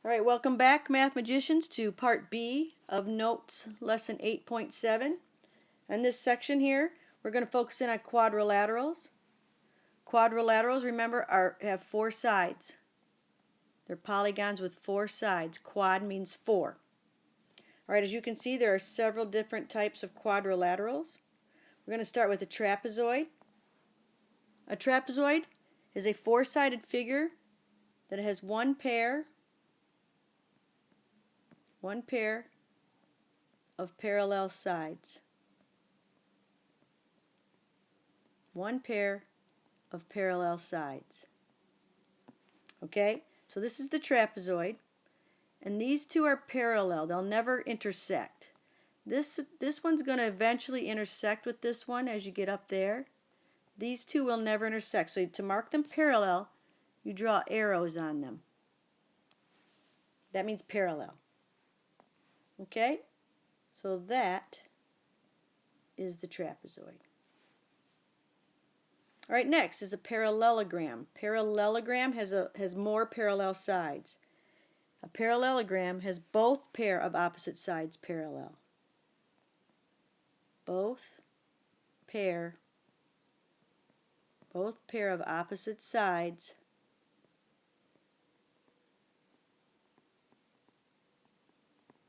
All right, welcome back, Math Magicians, to Part B of Notes Lesson 8.7. In this section here, we're going to focus in on quadrilaterals. Quadrilaterals, remember, have four sides. They're polygons with four sides. Quad means four. All right, as you can see, there are several different types of quadrilaterals. We're going to start with a trapezoid. A trapezoid is a four-sided figure that has one pair of parallel sides. One pair of parallel sides. Okay, so this is the trapezoid, and these two are parallel. They'll never intersect. This one's going to eventually intersect with this one as you get up there. These two will never intersect. So to mark them parallel, you draw arrows on them. That means parallel. Okay, so that is the trapezoid. All right, next is a parallelogram. Parallelogram has more parallel sides. A parallelogram has both pair of opposite sides parallel.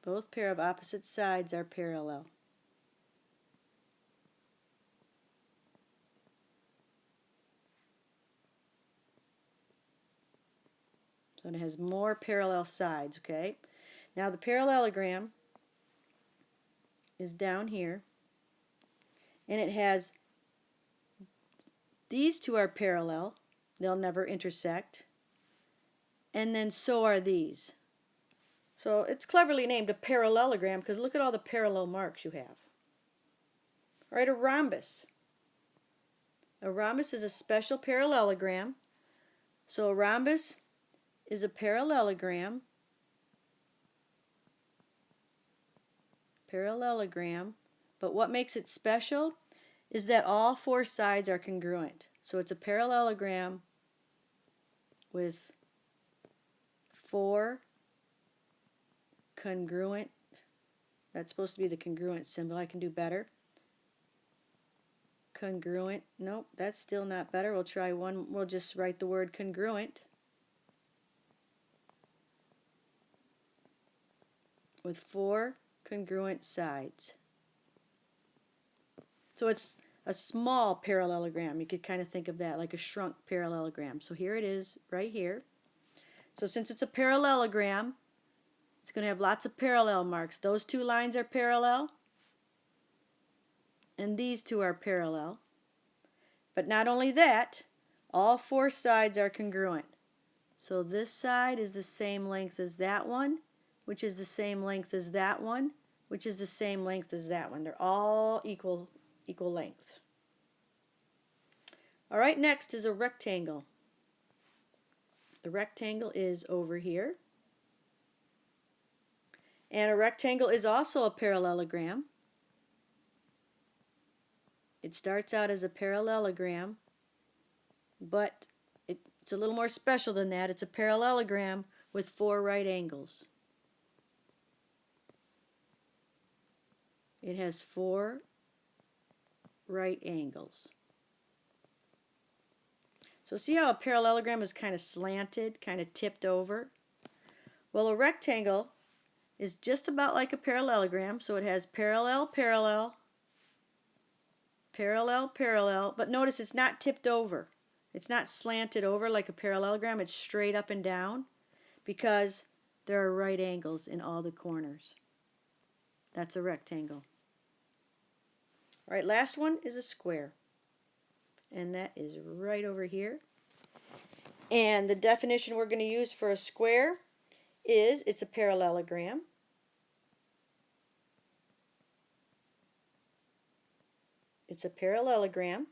Both pair of opposite sides are parallel. So it has more parallel sides, okay? Now the parallelogram is down here, and it has, these two are parallel. They'll never intersect. And then so are these. So it's cleverly named a parallelogram because look at all the parallel marks you have. All right, a rhombus. A rhombus is a special parallelogram. So a rhombus is a parallelogram, but what makes it special is that all four sides are congruent. So it's a parallelogram with four congruent, that's supposed to be the congruent symbol. I can do better. Congruent, nope, that's still not better. We'll try one, we'll just write the word congruent. With four congruent sides. So it's a small parallelogram. You could kind of think of that like a shrunk parallelogram. So here it is right here. So since it's a parallelogram, it's going to have lots of parallel marks. Those two lines are parallel, and these two are parallel. But not only that, all four sides are congruent. So this side is the same length as that one, which is the same length as that one, which is the same length as that one. They're all equal length. All right, next is a rectangle. The rectangle is over here. And a rectangle is also a parallelogram. It starts out as a parallelogram, but it's a little more special than that. It's a parallelogram with four right angles. It has four right angles. So see how a parallelogram is kind of slanted, kind of tipped over? Well, a rectangle is just about like a parallelogram, so it has parallel, parallel, parallel, parallel, but notice it's not tipped over. It's not slanted over like a parallelogram. It's straight up and down because there are right angles in all the corners. That's a rectangle. All right, last one is a square, and that is right over here. And the definition we're going to use for a square is it's a parallelogram. It's a parallelogram,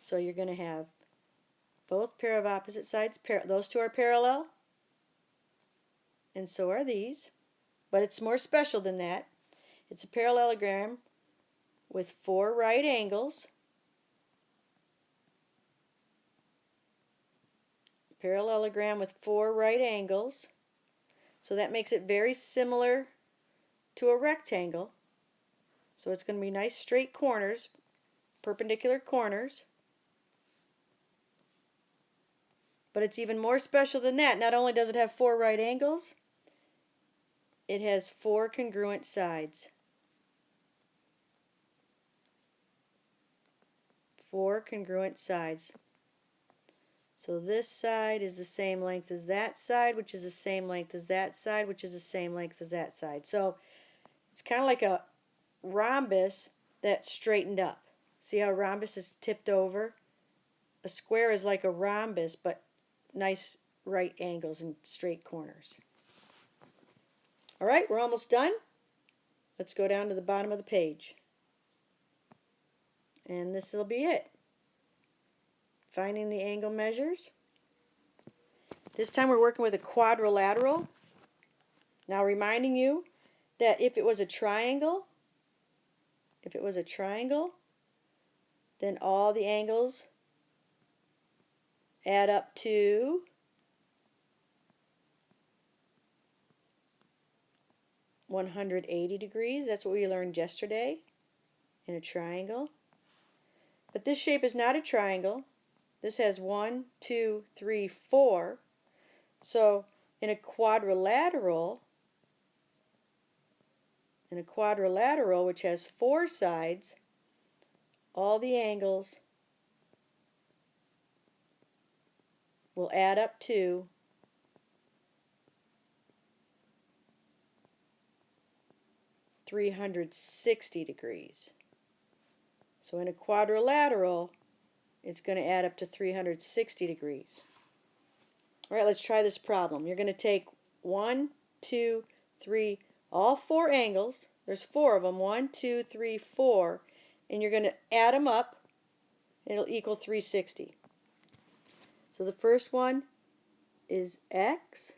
so you're going to have both pair of opposite sides. Those two are parallel, and so are these. But it's more special than that. It's a parallelogram with four right angles. Parallelogram with four right angles. So that makes it very similar to a rectangle. So it's going to be nice straight corners, perpendicular corners. But it's even more special than that. Not only does it have 4 right angles, it has 4 congruent sides. 4 congruent sides. So this side is the same length as that side, which is the same length as that side, which is the same length as that side. So it's kind of like a rhombus that's straightened up. See how a rhombus is tipped over? A square is like a rhombus, but nice right angles and straight corners. All right, we're almost done. Let's go down to the bottom of the page. And this will be it. Finding the angle measures. This time we're working with a quadrilateral. Now reminding you that if it was a triangle, then all the angles add up to 180 degrees. That's what we learned yesterday in a triangle. But this shape is not a triangle. This has 1, 2, 3, 4. So in a quadrilateral, which has 4 sides, all the angles will add up to 360 degrees. So in a quadrilateral, it's going to add up to 360 degrees. All right, let's try this problem. You're going to take 1, 2, 3, all 4 angles. There's 4 of them, 1, 2, 3, 4, and you're going to add them up. It'll equal 360. So the first one is x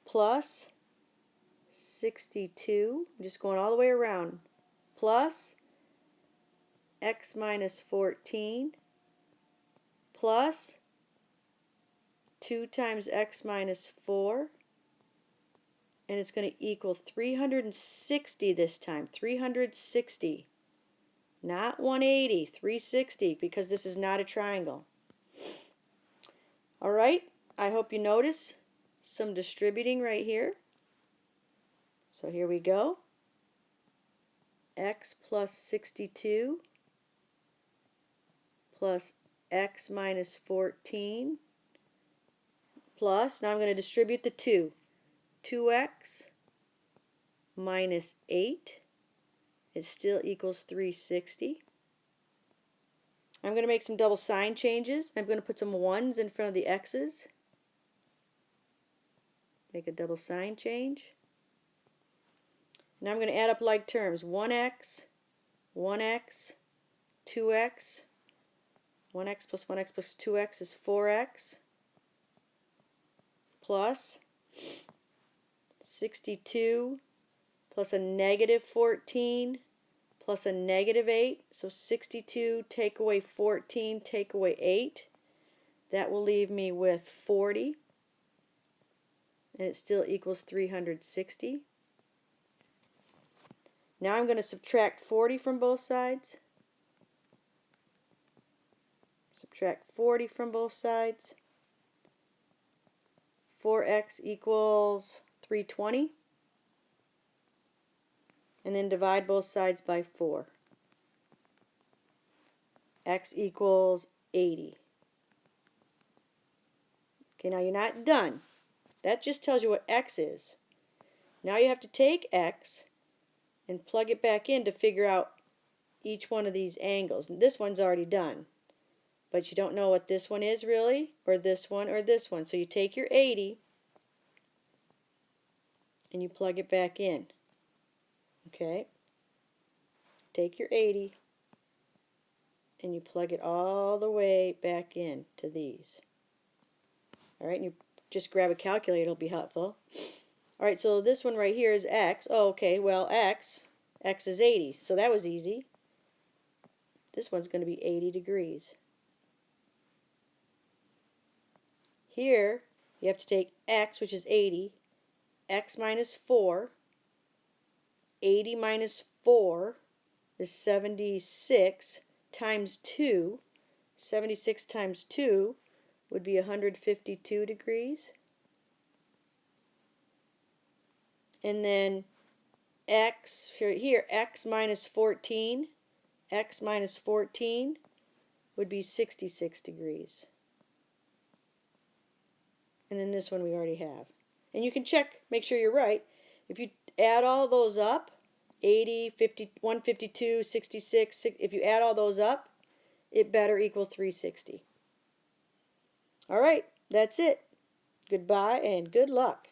plus 62. I'm just going all the way around. Plus x minus 14 plus 2 times x minus 4, and it's going to equal 360 this time. 360. Not 180, 360, because this is not a triangle. All right, I hope you notice some distributing right here. So here we go. X plus 62 plus x minus 14 plus, now I'm going to distribute the 2. 2x minus 8, it still equals 360. I'm going to make some double sign changes. I'm going to put some 1s in front of the x's. Make a double sign change. Now I'm going to add up like terms. 1x, 2x. 1x plus 2x is 4x. Plus 62 plus a negative 14 plus a negative 8. So 62 take away 14, take away 8. That will leave me with 40. And it still equals 360. Now I'm going to subtract 40 from both sides. Subtract 40 from both sides. 4x equals 320. And then divide both sides by 4. X equals 80. Okay, now you're not done. That just tells you what x is. Now you have to take x and plug it back in to figure out each one of these angles. And this one's already done. But you don't know what this one is really, or this one, or this one. So you take your 80 and you plug it back in. Okay? Take your 80 and you plug it all the way back in to these. Alright, and you just grab a calculator, it'll be helpful. Alright, so this one right here is x. Oh, okay, well, x is 80, so that was easy. This one's going to be 80 degrees. Here, you have to take x, which is 80, x minus 4. 80 minus 4 is 76 times 2. 76 times 2 would be 152 degrees. And then x, here x minus 14. X minus 14 would be 66 degrees. And then this one we already have. And you can check, make sure you're right. If you add all those up, 80, 50, 152, 66, if you add all those up, it better equal 360. All right, that's it. Goodbye and good luck.